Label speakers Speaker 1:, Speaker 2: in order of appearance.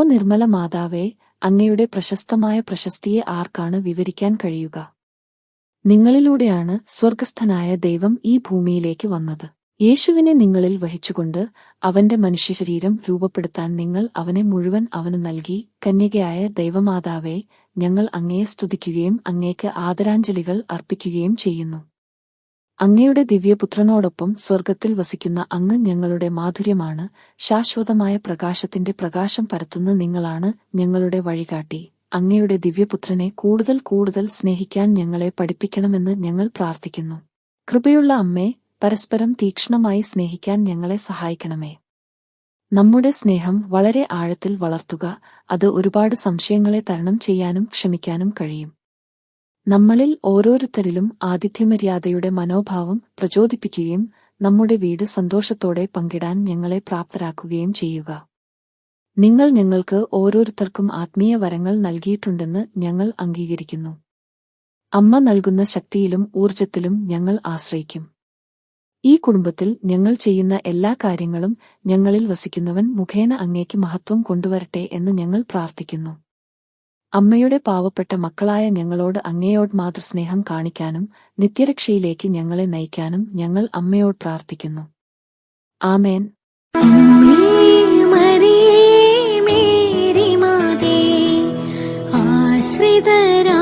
Speaker 1: നിർമ്മല മാതാവേ, അങ്ങയുടെ പ്രശസ്തമായ പ്രശസ്തിയെ ആർക്കാണ് വിവരിക്കാൻ കഴിയുക? നിങ്ങളിലൂടെയാണ് സ്വർഗസ്ഥനായ ദൈവം ഈ ഭൂമിയിലേക്ക് വന്നത്. യേശുവിനെ നിങ്ങളിൽ വഹിച്ചുകൊണ്ട് അവന്റെ മനുഷ്യശരീരം രൂപപ്പെടുത്താൻ നിങ്ങൾ അവനെ മുഴുവൻ അവനു നൽകി. കന്യകയായ ദൈവമാതാവേ, ഞങ്ങൾ അങ്ങയെ സ്തുതിക്കുകയും അങ്ങേക്ക് ആദരാഞ്ജലികൾ അർപ്പിക്കുകയും ചെയ്യുന്നു. അങ്ങയുടെ ദിവ്യപുത്രനോടൊപ്പം സ്വർഗത്തിൽ വസിക്കുന്ന അങ്ങ് ഞങ്ങളുടെ മാധുര്യമാണ്. ശാശ്വതമായ പ്രകാശത്തിന്റെ പ്രകാശം പരത്തുന്ന നിങ്ങളാണ് ഞങ്ങളുടെ വഴികാട്ടി. അങ്ങയുടെ ദിവ്യപുത്രനെ കൂടുതൽ കൂടുതൽ സ്നേഹിക്കാൻ ഞങ്ങളെ പഠിപ്പിക്കണമെന്ന് ഞങ്ങൾ പ്രാർത്ഥിക്കുന്നു. കൃപയുള്ള അമ്മേ, പരസ്പരം തീക്ഷ്ണമായി സ്നേഹിക്കാൻ ഞങ്ങളെ സഹായിക്കണമേ. നമ്മുടെ സ്നേഹം വളരെ ആഴത്തിൽ വളർത്തുക. അത് ഒരുപാട് സംശയങ്ങളെ തരണം ചെയ്യാനും ക്ഷമിക്കാനും കഴിയും. നമ്മളിൽ ഓരോരുത്തരിലും ആതിഥ്യമര്യാദയുടെ മനോഭാവം പ്രചോദിപ്പിക്കുകയും നമ്മുടെ വീട് സന്തോഷത്തോടെ പങ്കിടാൻ ഞങ്ങളെ പ്രാപ്തരാക്കുകയും ചെയ്യുക. നിങ്ങൾ ഞങ്ങൾക്ക് ഓരോരുത്തർക്കും ആത്മീയ വരങ്ങൾ നൽകിയിട്ടുണ്ടെന്ന് ഞങ്ങൾ അംഗീകരിക്കുന്നു. അമ്മ നൽകുന്ന ശക്തിയിലും ഊർജത്തിലും ഞങ്ങൾ ആശ്രയിക്കും. ഈ കുടുംബത്തിൽ ഞങ്ങൾ ചെയ്യുന്ന എല്ലാ കാര്യങ്ങളും ഞങ്ങളിൽ വസിക്കുന്നവൻ മുഖേന അങ്ങേക്ക് മഹത്വം കൊണ്ടുവരട്ടെ എന്ന് ഞങ്ങൾ പ്രാർത്ഥിക്കുന്നു. അമ്മയുടെ പാവപ്പെട്ട മക്കളായ ഞങ്ങളോട് അങ്ങയോട് മാതൃസ്നേഹം കാണിക്കാനും നിത്യരക്ഷയിലേക്ക് ഞങ്ങളെ നയിക്കാനും ഞങ്ങൾ അമ്മയോട് പ്രാർത്ഥിക്കുന്നു. ആമേൻ.
Speaker 2: ആശ്രിതരാ